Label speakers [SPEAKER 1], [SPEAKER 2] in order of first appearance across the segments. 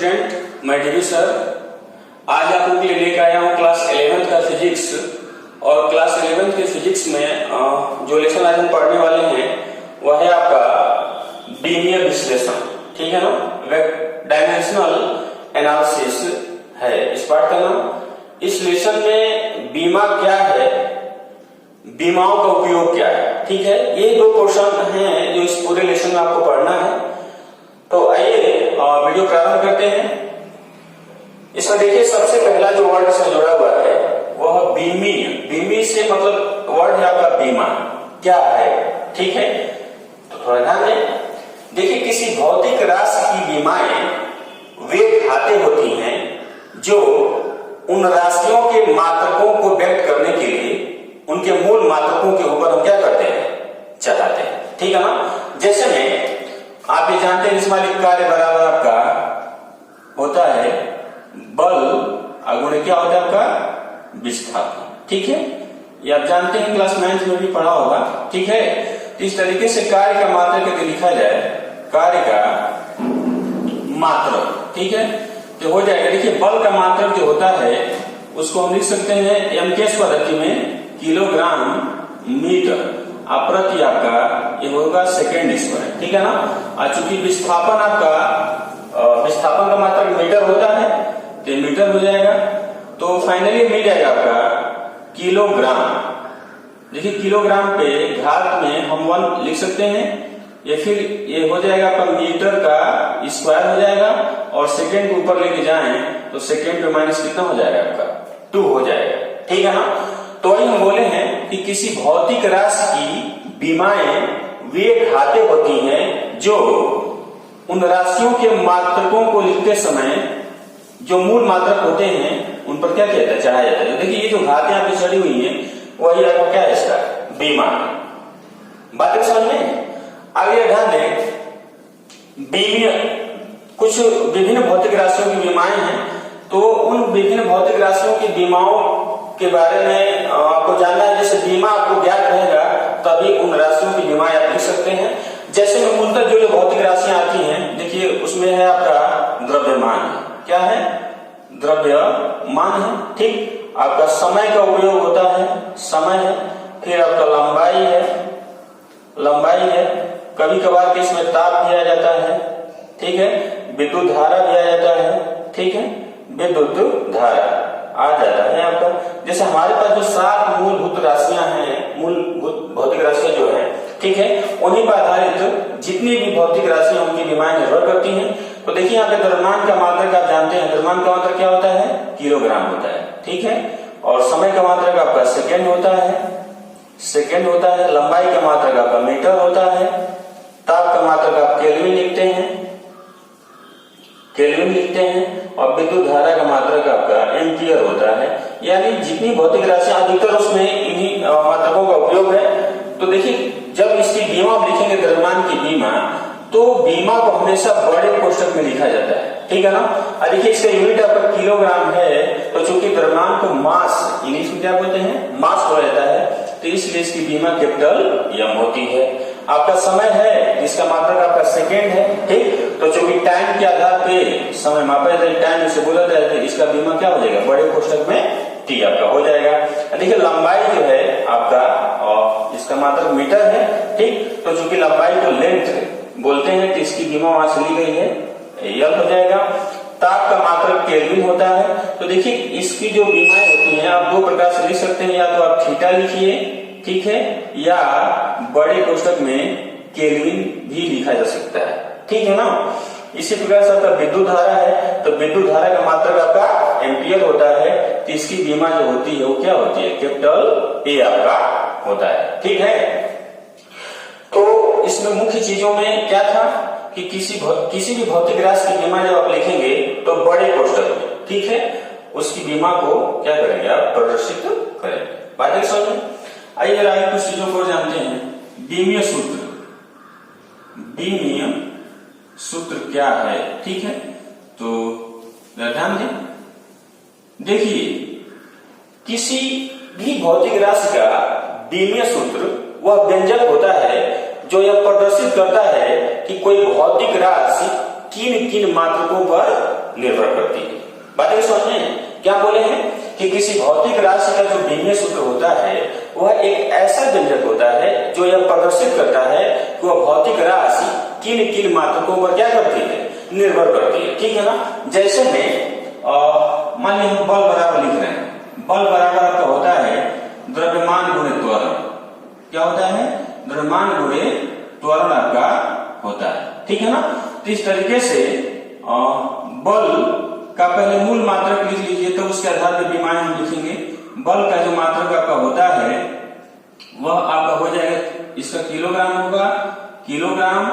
[SPEAKER 1] Student, मैं DV sir आज आप लोगों के लिए लेकर आया हूँ क्लास 11th का फिजिक्स। और क्लास 11th के फिजिक्स में जो लेसन आज हम पढ़ने वाले हैं वह है आपका बीमीय विश्लेषण। ठीक है ना, डायमेंशनल एनालिसिस है इस पाठ का नाम। इस लेसन में बीमा क्या है, बीमाओं का उपयोग क्या है, ठीक है, ये दो पोर्शन हैं जो इस पूरे लेसन में आपको पढ़ना है। तो आइए वीडियो प्रारंभ करते हैं। इसमें देखिए सबसे पहला जो वर्ड से जुड़ा हुआ है वह बीमी। बीमी से मतलब वर्ड है आपका बीमा क्या है, ठीक है। तो थोड़ा ध्यान दें। देखिए किसी भौतिक राशि की बीमाएं वे घातें होती हैं जो उन राशियों के मात्रकों को व्यक्त करने के लिए उनके मूल मात्रकों के ऊपर हम क्या करते हैं, चलाते हैं, ठीक है ना। जैसे में आप ये जानते हैं इसमें कार्य बराबर आपका होता है बल अगुणे क्या होता है आपका विस्थापन, ठीक है। ये आप जानते हैं क्लास 9th में भी पढ़ा होगा, ठीक है। तो इस तरीके से कार्य का मात्रक यदि लिखा जाए, कार्य का मात्रक, ठीक है, तो हो जाएगा। देखिए बल का मात्रक जो होता है उसको हम लिख सकते हैं एमकेएस पद्धति में किलोग्राम मीटर प्रति आपका ये होगा सेकेंड स्क्वायर, ठीक है ना। और चूंकि विस्थापन आपका विस्थापन का मात्रक मीटर होता है तो मीटर हो जाएगा। तो फाइनली मिल जाएगा आपका किलोग्राम। देखिए किलोग्राम पे घात में हम 1 लिख सकते हैं, ये फिर ये हो जाएगा आपका मीटर का स्क्वायर हो जाएगा और सेकेंड के ऊपर लेके जाएं तो सेकेंड पे माइनस कितना हो जाएगा आपका 2 हो जाएगा, ठीक है ना। तो वही हम बोले हैं कि किसी भौतिक राशि की बीमाएं वे घातें होती हैं जो उन राशियों के मात्रकों को लिखते समय जो मूल मात्रक होते हैं उन पर क्या कहता है, चढ़ाया जाता है। देखिए ये जो घातें यहाँ पे चढ़ी हुई हैं वही आपको क्या है इसका बीमा। बातें समझ में आगे ध्यान दें। बीमीय कुछ विभिन्न भौतिक राशियों की बीमाएं हैं, तो उन विभिन्न भौतिक राशियों की बीमाओं के बारे में आपको जानना है। जैसे बीमा आपको ज्ञात रहेगा तभी उन राशियों की बीमाएं आप लिख सकते हैं। जैसे में मूलतः जो भौतिक राशियां आती हैं, देखिए उसमें है आपका द्रव्यमान, क्या है, द्रव्यमान है, ठीक। आपका समय का उपयोग होता है, समय है। फिर आपका लंबाई है, कभी कभार के इसमें ताप भी आ जाता है, ठीक है। विद्युत धारा भी आ जाता है, ठीक है, विद्युत धारा आ जाता है आपका। जैसे हमारे पास जो 7 मूलभूत राशियां हैं, मूलभूत भौतिक राशियां जो है, ठीक है, उन्हीं पर आधारित जितनी भी भौतिक राशियां उनकी बीमाएं निर्भर करती हैं। तो देखिए यहाँ पे द्रव्यमान का मात्रक आप जानते हैं, द्रव्यमान का मात्रक क्या होता है, किलोग्राम होता है, ठीक है। और समय का मात्रक आपका सेकेंड होता है, लंबाई का मात्रक आपका मीटर होता है, ताप का मात्रक आप केल्विन लिखते हैं और विद्युत धारा का मात्रक आपका एम्पियर होता है। यानी जितनी भौतिक राशियां अधिकतर उसमें इन्हीं मात्रकों का उपयोग है। तो देखिए जब इसकी बीमा लिखेंगे द्रव्यमान की बीमा, तो बीमा को हमेशा बड़े कोष्ठक में लिखा जाता है, ठीक है ना। और देखिए इसका यूनिट आपका किलोग्राम है, तो चूंकि द्रव्यमान को मास इंग्लिश में क्या बोलते हैं, मास बोला जाता है, तो इसलिए इसकी बीमा कैपिटल एम होती है। आपका समय है जिसका मात्रक आपका सेकेंड है, ठीक। तो चूंकि टाइम के आधार पे समय मापा जाता है, टाइम इसे बोला जाता है, इसका बीमा क्या हो जाएगा, बड़े कोष्ठक में टी आपका हो जाएगा। देखिए लंबाई जो है आपका और इसका मात्रक मीटर है, ठीक। तो चूंकि लंबाई को लेंथ बोलते हैं तो इसकी बीमा वहां से ली गई है, यल हो जाएगा। ताप का मात्रक केल्विन होता है। तो देखिए इसकी जो बीमाएं होती हैं आप 2 प्रकार से लिख सकते हैं, या तो आप थीटा लिखिए, ठीक है, या बड़े कोष्ठक में केल्विन भी लिखा जा सकता है, ठीक है ना। इसी प्रकार से आपका विद्युत धारा है, तो विद्युत धारा का मात्रक आपका एम्पियर होता है, तो इसकी बीमा जो होती है वो क्या होती है, कैपिटल ए आपका होता है, ठीक है। तो इसमें मुख्य चीजों में क्या था कि किसी भी भौतिक राशि की बीमा जब आप लिखेंगे तो बड़े कोष्ठक में, ठीक है, उसकी बीमा को क्या करेंगे आप, प्रदर्शित करेंगे। बात समझ में आइए जरा कुछ चीजों को जानते हैं। बीमीय सूत्र क्या है, ठीक है। तो ध्यान दें। देखिए किसी भी भौतिक राशि का बीमीय सूत्र वह व्यंजक होता है जो यह प्रदर्शित करता है कि कोई भौतिक राशि किन किन मात्रकों पर निर्भर करती है। बातें समझ में क्या बोले हैं कि किसी भौतिक राशि का जो बीमीय सूत्र होता है वह एक ऐसा व्यंजक होता है जो यह प्रदर्शित करता है कि वह भौतिक राशि किन किन मात्रकों पर क्या करती है, निर्भर करती है। ठीक है ना। जैसे में मान लीजिए हम बल बराबर लिख रहे हैं, बल बराबर आपका होता है द्रव्यमान गुणे त्वरण। क्या होता है? द्रव्यमान गुणे त्वरण आपका होता है। ठीक है ना। तो इस तरीके से बल का पहले मूल मात्रक लिख लीजिए, तो उसके आधार पर विमाएं हम लिखेंगे। बल का जो मात्रक आपका होता है वह आपका हो जाएगा, इसका किलोग्राम होगा, किलोग्राम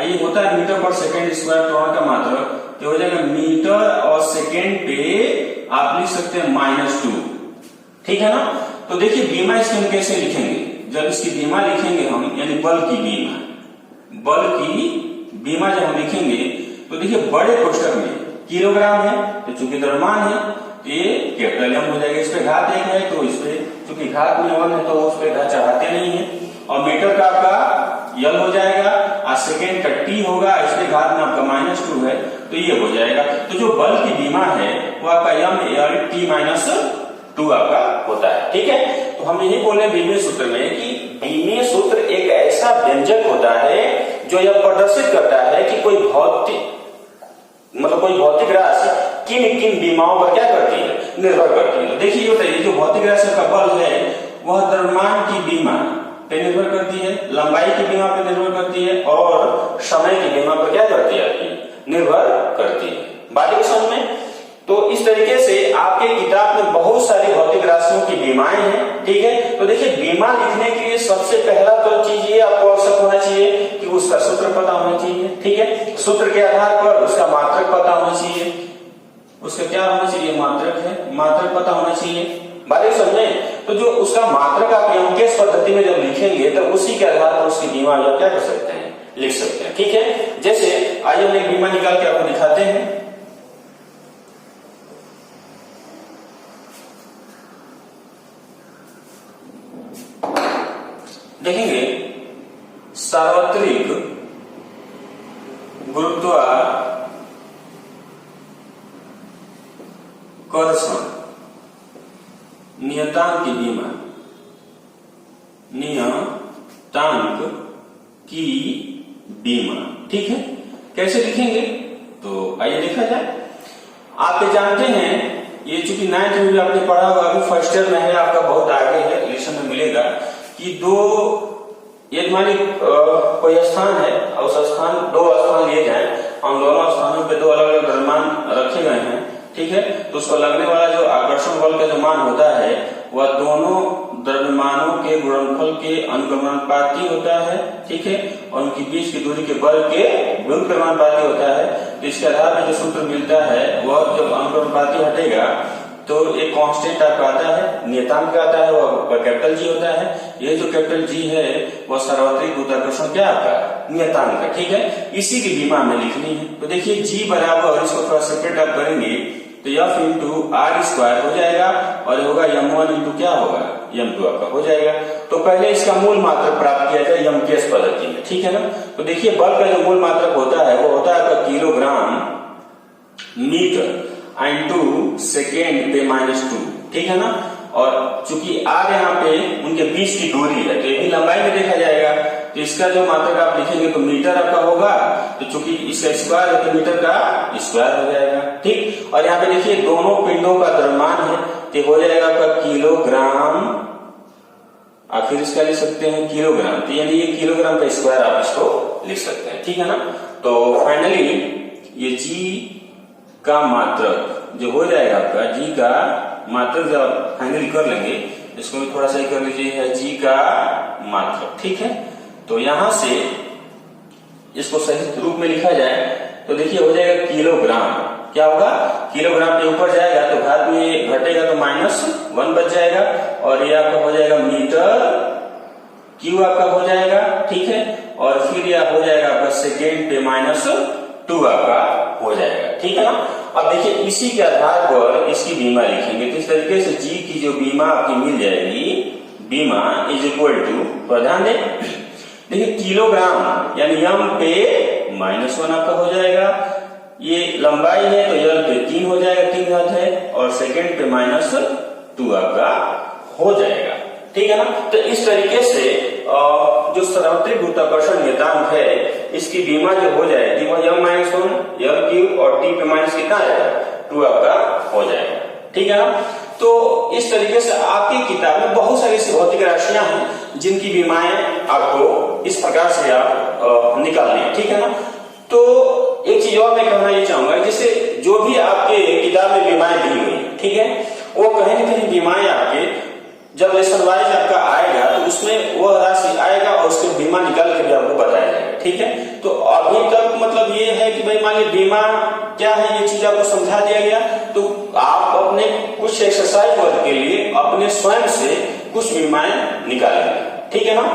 [SPEAKER 1] ये होता है मीटर पर सेकेंड स्क्वायर त्वरण का मात्रक, तो हो जाएगा मीटर और सेकेंड पे आप लिख सकते हैं -2। ठीक है ना। तो देखिए बीमा इसके हम कैसे लिखेंगे, जब इसकी बीमा लिखेंगे हम, यानी बल की बीमा, बल की बीमा जब हम लिखेंगे तो देखिए बड़े कोष्ठक में किलोग्राम है, तो चूंकि द्रव्यमान है ये कैपिटल एम हो जाएगा। इस पे घात 1 है तो इस पे चूंकि घात में 1 है तो उस पे घात चढ़ाते नहीं है। और मीटर का आपका यल हो जाएगा और सेकेंड का टी होगा, इसके घात में आपका -2 है तो ये हो जाएगा। तो जो बल की बीमा है वो आपका m/t-2 आपका होता है। ठीक है। तो हम यही बोले बीमीय सूत्र में कि बीमीय सूत्र एक ऐसा व्यंजक होता है जो यह प्रदर्शित करता है कि कोई भौतिक राशि किन किन बीमाओं पर क्या करती है, निर्भर करती है। तो देखिए बताइए जो भौतिक राशि का बल है वह द्रव्यमान की बीमा पे निर्भर करती है, लंबाई की बीमा पे निर्भर करती है और समय की बीमा पर क्या करती है, निर्भर करती है। बात समझ में। तो इस तरीके से आपके किताब में बहुत सारी भौतिक राशियों की बीमाएं हैं। ठीक है। तो देखिए बीमा लिखने के लिए सबसे पहला तो चीज ये आपको आवश्यक होना चाहिए कि उसका सूत्र पता होना चाहिए। ठीक है। सूत्र के आधार पर उसका मात्रक पता होना चाहिए, उसका क्या होना चाहिए, मात्रक है, मात्रक पता होना चाहिए। बात समझे। तो जो उसका मात्रक आप यमकेश पद्धति में जब लिखेंगे तो उसी के आधार पर उसकी बीमा आप क्या कर सकते हैं, लिख सकते हैं। ठीक है। जैसे आइए हम एक बीमा निकाल के आपको दिखाते हैं। देखेंगे सार्वत्रिक गुरुत्वाकर्षण नियतांक की बीमा, नियतांक की बीमा। ठीक है। कैसे लिखेंगे तो आइए देखा जाए। आप ये जानते हैं, ये चूंकि 9th में भी आपने पढ़ा होगा, अभी फर्स्ट ईयर में है, आपका बहुत आगे है, रिलेशन में मिलेगा कि यदि मान कोई स्थान है और उस स्थान 2 स्थान लिए जाए, हम दोनों स्थानों पे 2 अलग अलग द्रव्यमान रखे गए हैं। ठीक है। तो उसको लगने वाला जो आकर्षण बल का जो मान होता है वह दोनों द्रव्यमानों के गुणनफल के अनुक्रमानुपाती होता है। ठीक है। और उनकी बीच की दूरी के बल के व्युत्क्रमानुपाती होता है। तो इसके आधार पर जो सूत्र मिलता है वह जब अनुक्रमानुपाती हटेगा तो एक कांस्टेंट आपका आता है, नियतांक आता है, वह कैपिटल जी होता है। ये जो कैपिटल जी है वह सार्वत्रिक गुरुत्वाकर्षण क्या आपका नियतांक है। ठीक है। इसी की बीमा हमें लिखनी है। तो देखिए जी बराबर, इसको थोड़ा सेपरेट आप करेंगे तो F इंटू आर स्क्वायर हो जाएगा और ये होगा m1 इंटू क्या होगा, m2 आपका हो जाएगा। तो पहले इसका मूल मात्रक प्राप्त किया जाए यमकेश पद्धति में। ठीक है ना। तो देखिए बल का जो मूल मात्रक होता है वो होता है आपका किलोग्राम मीटर इंटू सेकेंड पे -2। ठीक है ना। और चूंकि आर यहाँ पे उनके बीच की दूरी है तो ये भी लंबाई में देखा जाएगा। तो इसका जो मात्रक आप लिखेंगे तो मीटर आपका होगा, तो चूंकि इसका स्क्वायर है तो मीटर का स्क्वायर हो जाएगा। ठीक। और यहाँ पे देखिए दोनों पिंडों का द्रव्यमान है तो हो जाएगा आपका किलोग्राम, आखिर इसका लिख सकते हैं किलोग्राम, तो यानी ये किलोग्राम का स्क्वायर आप इसको लिख सकते हैं। ठीक है ना। तो फाइनली ये जी का मात्रक जो हो जाएगा आपका, जी का मात्रक जब आप फाइनल कर लेंगे, इसको भी थोड़ा सही कर लीजिए, है जी का मात्रक। ठीक है। तो यहां से इसको सही रूप में लिखा जाए तो देखिए हो जाएगा किलोग्राम, क्या होगा, किलोग्राम के ऊपर जाएगा तो घात में घटेगा तो -1 बच जाएगा और ये आपका हो जाएगा मीटर क्यू आपका हो जाएगा। ठीक है। और फिर यह हो जाएगा आपका सेकेंड पे -2 आपका हो जाएगा। ठीक है ना। अब देखिए इसी के आधार पर इसकी बीमा लिखेंगे। तो इस तरीके से जी की जो बीमा आपकी मिल जाएगी, बीमा इज इक्वल टू, पर ध्यान दें देखिए किलोग्राम यानी m पे -1 आपका हो जाएगा, ये लंबाई है तो यल पे 3 हो जाएगा, 3 घात है, और सेकेंड पे -2 आपका हो जाएगा। ठीक है ना। तो इस तरीके से जो सार्वत्रिक गुरुत्वाकर्षण नियतांक है इसकी बीमा जो हो जाएगी वह m-1 यल क्यूब और t पे माइनस कितना आएगा 2 आपका हो जाएगा। ठीक है ना। तो इस तरीके से आपकी किताब में बहुत सारी ऐसी भौतिक राशियां हैं जिनकी बीमाएं आपको इस प्रकार से आप निकालनी है। ठीक है ना। तो एक चीज और मैं कहना ये चाहूंगा, जैसे जो भी आपके किताब में बीमाएं दी हुई, ठीक है, वो कहीं ना कहीं बीमाएं आपके जब लेसन वाइज आपका आएगा तो उसमें वह राशि आएगा और उसके बीमा निकाल के भी आपको बताया जाएगा। ठीक है। तो अभी तक मतलब ये है कि भाई मान लीजिए बीमा क्या है ये चीज आपको समझा दिया गया, तो आप अपने कुछ एक्सरसाइज वर्क के लिए अपने स्वयं से कुछ बीमाएं निकालेंगे। ठीक है ना।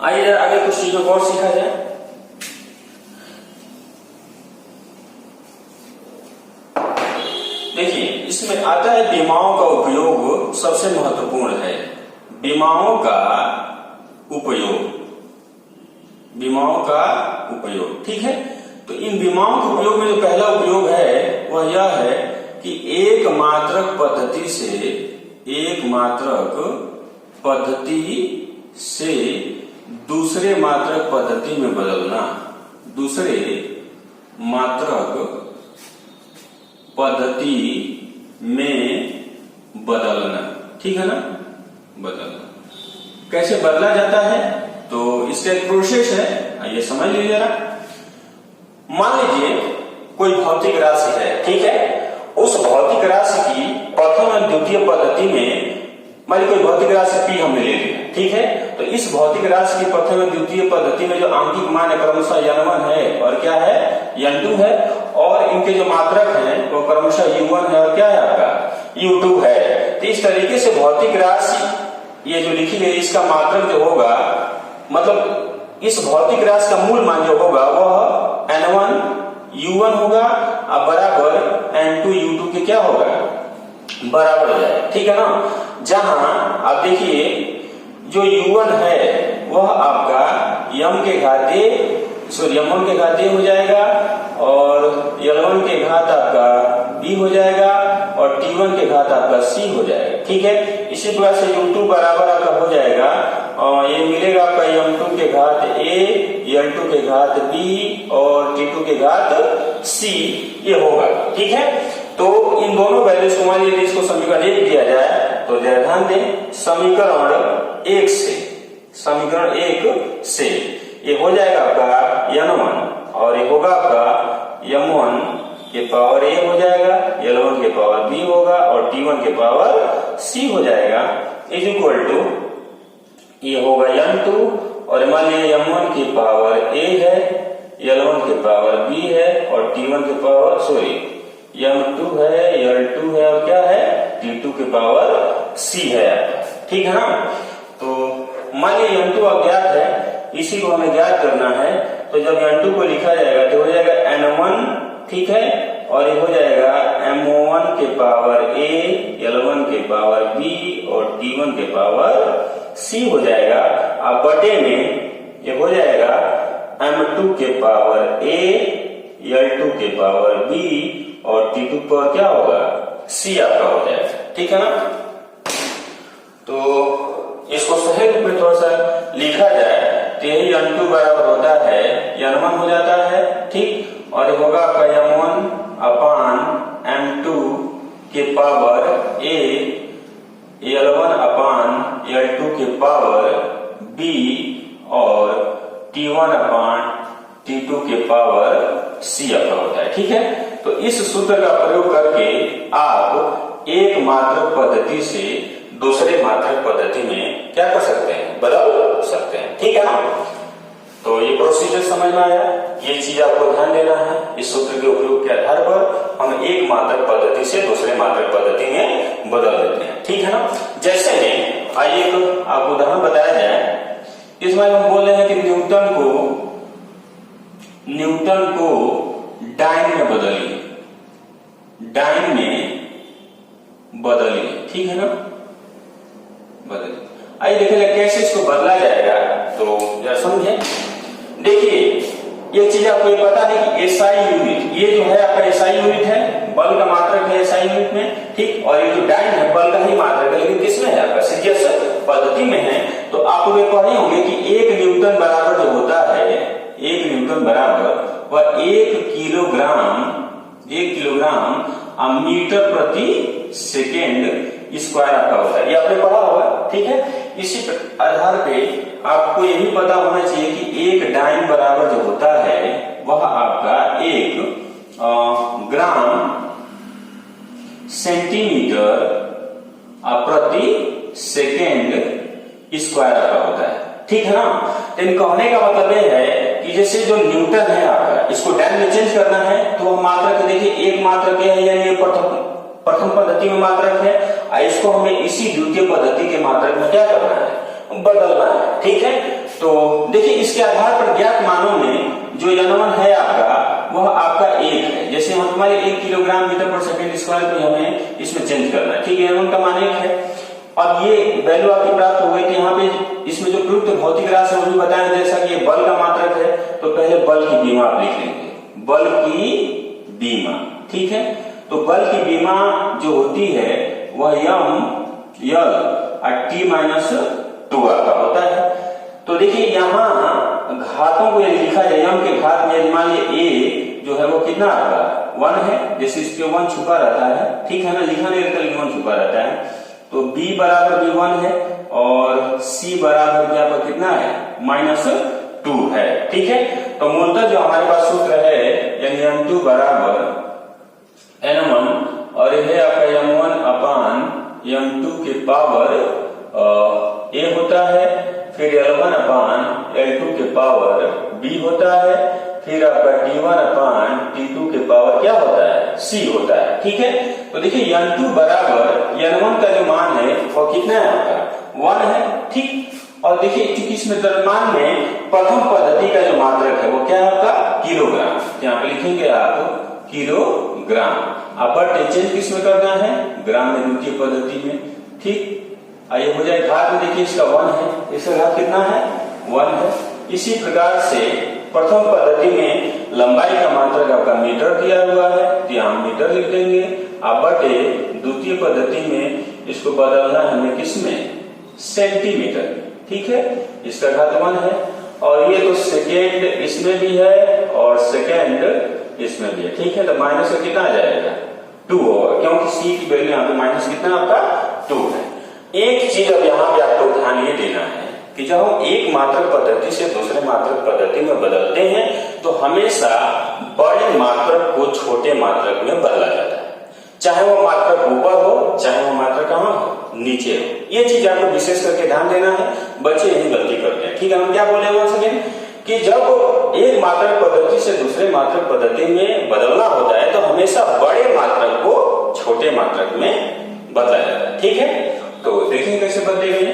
[SPEAKER 1] आइए जरा आगे कुछ चीजों को और सीखा जाए। देखिए इसमें आता है बीमाओं का उपयोग सबसे महत्वपूर्ण है। बीमाओं का उपयोग, बीमाओं का उपयोग। ठीक है। तो इन बीमाओं के उपयोग में जो पहला उपयोग है वह यह है कि एक मात्रक पद्धति से दूसरे मात्रक पद्धति में बदलना, दूसरे मात्रक पद्धति में बदलना। ठीक है ना। बदलना कैसे बदला जाता है तो इसका एक प्रोसेस है, आइए समझ लीजिए जरा। मान लीजिए कोई भौतिक राशि है, ठीक है, उस भौतिक राशि की प्रथम और द्वितीय पद्धति में, मान लीजिए कोई भौतिक राशि P हमने ले लिया, ठीक है, तो इस भौतिक राशि की प्रथम और द्वितीय पद्धति में जो आंकिक मान है क्रमशः n1 है और क्या है n2 है, और इनके जो मात्रक हैं वो क्रमशः u1 है और क्या है आपका u2 है। तो इस तरीके से भौतिक राशि ये जो लिखी गई इसका मात्रक जो होगा, मतलब इस भौतिक राशि का मूल मान जो होगा वह n1 u1 होगा अब बराबर n2 u2 के क्या होगा बराबर हो जाएगा। ठीक है ना। जहां आप देखिए जो u1 है वह आपका m के घाते m1 के घाते हो जाएगा और l1 के घात आपका b हो जाएगा और t1 के घात आपका c हो जाएगा। ठीक है। इसी प्रकार से u2 बराबर आपका हो जाएगा और ये मिलेगा आपका m2 के घात a, l2 के घात b और t2 के घात c ये होगा। ठीक है। तो इन दोनों वैल्यूज को मान लीजिए इसको समीकरण 1 दिया जाए तो जरा ध्यान दें, समीकरण 1 से ये हो जाएगा आपका n1 और ये होगा आपका m1 के पावर a हो जाएगा, l1 के पावर b होगा और t1 के पावर c हो जाएगा इज इक्वल टू ये होगा n2 और मान लीजिए m1 की पावर a है, l1 के पावर b है और t1 के पावर m2 है, l2 है और क्या है t2 के पावर c है। ठीक है ना। तो मान लीजिए m2 अज्ञात है, इसी को हमें ज्ञात करना है, तो जब n2 को लिखा जाएगा तो हो जाएगा n1, ठीक है, और ये हो जाएगा m1 के पावर a, l1 के पावर b और t1 के पावर c हो जाएगा। अब बटे में ये हो जाएगा m2 के पावर a, l2 के पावर b और t2 पर क्या होगा c आपका हो जाएगा। ठीक है ना। तो इसको सही रूप में थोड़ा सा लिखा जाए तो यही n2 बराबर होता है n1 हो जाता है। ठीक। और ये होगा आपका m1 अपान m2 के power a, l1 upon l2 के पावर b और t1 अपान t2 के पावर c आपका होता है। ठीक है। तो इस सूत्र का प्रयोग करके आप एक मात्रक पद्धति से दूसरे मात्रक पद्धति में क्या कर सकते हैं बदल सकते हैं। ठीक है ना। तो ये प्रोसीजर समझ में आया, ये चीज आपको ध्यान देना है। इस सूत्र के उपयोग के आधार पर हम एक मात्रक पद्धति से दूसरे मात्रक पद्धति में बदल देते हैं। ठीक है ना। जैसे में आइए एक आपको उदाहरण बताया जाए, इसमें हम बोल रहे हैं कि न्यूटन को डाइन में बदलिए, डाइन में बदलिए। ठीक है ना। बदलिए। आइए देखेंगे कैसे इसको बदला जाएगा, तो जरा समझे। देखिए एक चीज आपको ये पता है कि एसआई यूनिट, ये जो है आपका एसआई यूनिट है, बल का मात्रक है एसआई यूनिट में, ठीक। और ये जो डाइन है बल का ही मात्रक है, लेकिन किसमें है आपका सीजीएस पद्धति में है। तो आप लोग पढ़े होंगे कि 1 न्यूटन बराबर जो होता है, 1 न्यूटन बराबर वह 1 किलोग्राम मीटर प्रति सेकेंड स्क्वायर आपका होता है, ये आपने पढ़ा होगा, ठीक है। इसी आधार पे आपको ये भी पता होना चाहिए कि 1 डाइन बराबर जो होता है वह आपका 1 ग्राम सेंटीमीटर प्रति सेकेंड स्क्वायर आपका होता है, ठीक है ना। तो इन कहने का मतलब ये है कि जैसे जो न्यूटन है आपका, इसको डाइन में चेंज करना है तो मात्रक देखिए एक मात्रक है, यानी प्रथम पद्धति में मात्रक है, और इसको हमें इसी द्वितीय पद्धति के मात्रक में क्या करना है, बदलना है, ठीक है। तो देखिए इसके आधार पर ज्ञात मानों में जो n1 है आपका वह आपका 1 है, जैसे हमारे 1 किलोग्राम मीटर पर सेकेंड स्क्वायर को हमें इसमें चेंज करना है, ठीक है। n1 का मान 1 है। अब ये वैल्यू आपकी प्राप्त हो गई कि यहाँ पे इसमें जो प्रयुक्त भौतिक राशि है वो भी बताया, जैसा कि ये बल का मात्रक है तो पहले बल की बीमा आप लिख लेंगे, बल की बीमा, ठीक है। तो बल की बीमा जो होती है वह m l t-2 का होता है। तो देखिए यहाँ घातों को यदि लिखा जाए, m के घात में मान लीजिए a जो है वो कितना आपका 1 है, जैसे इस पे 1 छुपा रहता है, ठीक है ना, लिखा नहीं रहता लेकिन 1 छुपा रहता है। तो b बराबर भी 1 है और c बराबर क्या पर कितना है -2 है, ठीक है। तो मूलतः जो हमारे पास सूत्र है यानी m2 बराबर n1 और यह आपका m1 अपान m2 के पावर a होता है, फिर L1 अपान L2 के पावर b होता है, फिर आपका T1 अपान T2 के पावर क्या होता है c होता है, ठीक है। तो देखिए n2 बराबर n1 का जो मान है वो कितना है आपका 1 है, ठीक। और देखिए चूंकि इसमें द्रव्यमान में प्रथम पद्धति का जो मात्रक है वो क्या है आपका किलोग्राम, यहाँ पे लिखेंगे आप किलोग्राम, अब चेंज किस में करना है ग्राम में द्वितीय पद्धति में, ठीक। आइए हो जाए घात में, देखिए इसका 1 है, इसका घात कितना है 1 है। इसी प्रकार से प्रथम पद्धति में लंबाई का मात्रक आपका मीटर दिया हुआ है तो यहाँ मीटर लिख देंगे, अब बटे द्वितीय पद्धति में इसको बदलना है हमें किसमें सेंटीमीटर, ठीक है। इसका घात 1 है और ये तो सेकेंड इसमें भी है और सेकेंड इसमें भी है, ठीक है। तो माइनस का कितना आ जाएगा 2 होगा, क्योंकि सी की वैल्यू यहाँ पे माइनस कितना आपका 2 है। एक चीज अब यहाँ पे आपको ध्यान ये देना है कि जब हम एक मात्रक पद्धति से दूसरे मात्रक पद्धति में बदलते हैं तो हमेशा बड़े मात्रक को छोटे मात्रक में बदला जाता है, चाहे वो मात्रक ऊपर हो चाहे वो मात्रक कहाँ हो नीचे हो। ये चीज आपको विशेष करके ध्यान देना है, बच्चे यही गलती करते हैं, ठीक है। हम क्या बोले वहां से कि जब एक मात्रक पद्धति से दूसरे मात्रक पद्धति में बदलना होता है तो हमेशा बड़े मात्रक को छोटे मात्रक में बदला जाता है, ठीक है। तो देखेंगे कैसे बदलेंगे,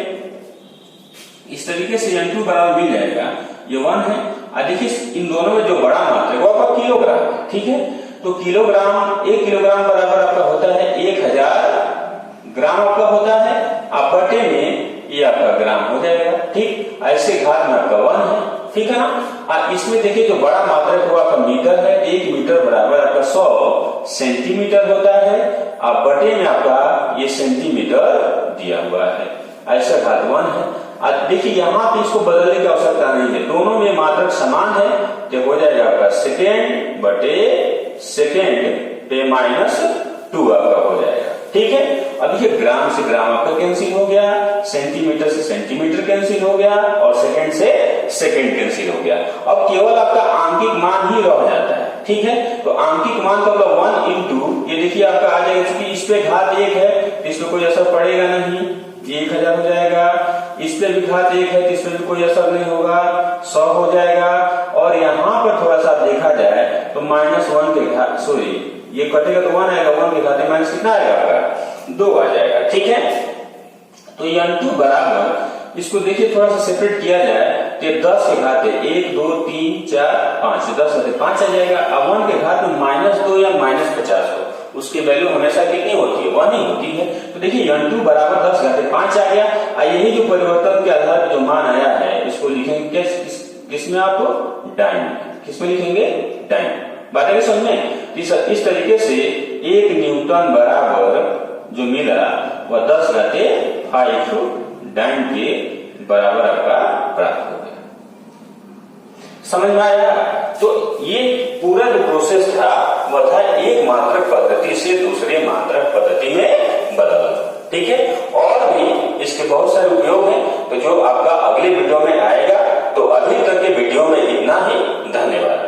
[SPEAKER 1] इस तरीके से n2 बराबर मिल जाएगा, ये 1 है। और देखिए इन दोनों में जो बड़ा मात्रक वो आपका किलोग्राम है, ठीक है। तो किलोग्राम 1 किलोग्राम बराबर आपका होता है 1000 ग्राम आपका होता है, आप बटे में ये आपका ग्राम हो जाएगा, ठीक। ऐसे घात में आपका 1 है, ठीक है ना। और इसमें देखिए जो बड़ा मात्रक वो आपका मीटर है, 1 मीटर बराबर आपका 100 सेंटीमीटर होता है, आप बटे में आपका ये सेंटीमीटर दिया हुआ है, ऐसा घात 1 है। अब देखिए यहाँ पे इसको बदलने की आवश्यकता नहीं है, दोनों में मात्रक समान है, तो हो जाएगा आपका सेकेंड बटे सेकेंड पे -2 आपका हो जाएगा, ठीक है। अब देखिए ग्राम से ग्राम आपका कैंसिल हो गया, सेंटीमीटर से सेंटीमीटर कैंसिल हो गया और सेकेंड से सेकेंड कैंसिल हो गया। अब केवल आपका आंकिक मान ही रह जाता है, ठीक है। तो आंकिक मान का मतलब 1 इंटू ये देखिए आपका आ जाएगा, क्योंकि इस पे घात 1 है तो इसमें कोई असर पड़ेगा नहीं, ये 1000 हो जाएगा। इस पे भी घात 1 है तो इसमें भी कोई असर नहीं होगा, 100 हो जाएगा। और यहाँ पर थोड़ा सा देखा जाए तो -1 के घात, सॉरी ये कटेगा तो 1 आएगा, 1 के घात माइनस कितना आएगा आपका 2 आ जाएगा, ठीक है। तो n2 बराबर इसको देखिए थोड़ा सा सेपरेट किया जाए तो 10 के घात 1 2 3 4 5 10 में 5 आ जाएगा। अब 1 के घात में -2 या -50 हो, उसकी वैल्यू हमेशा कितनी होती है 1 ही होती है। तो देखिए n2 बराबर 10 घाते 5 आ गया। यही जो परिवर्तन के आधार पर जो मान आया है इसको लिखेंगे किसमें आप डाइन, किसमें लिखेंगे डाइन। बात है समझ में। इस तरीके से 1 न्यूटन बराबर जो मिला वह 10 × 5 डाइन के बराबर आपका प्राप्त हो गया। समझ में आया। तो ये पूरा जो प्रोसेस था वह था एक मात्रक पद्धति से दूसरे मात्रक पद्धति में बदलना। ठीक है, और भी इसके बहुत सारे उपयोग हैं, तो जो आपका अगले वीडियो में आएगा। तो अभी तक के वीडियो में इतना ही। धन्यवाद।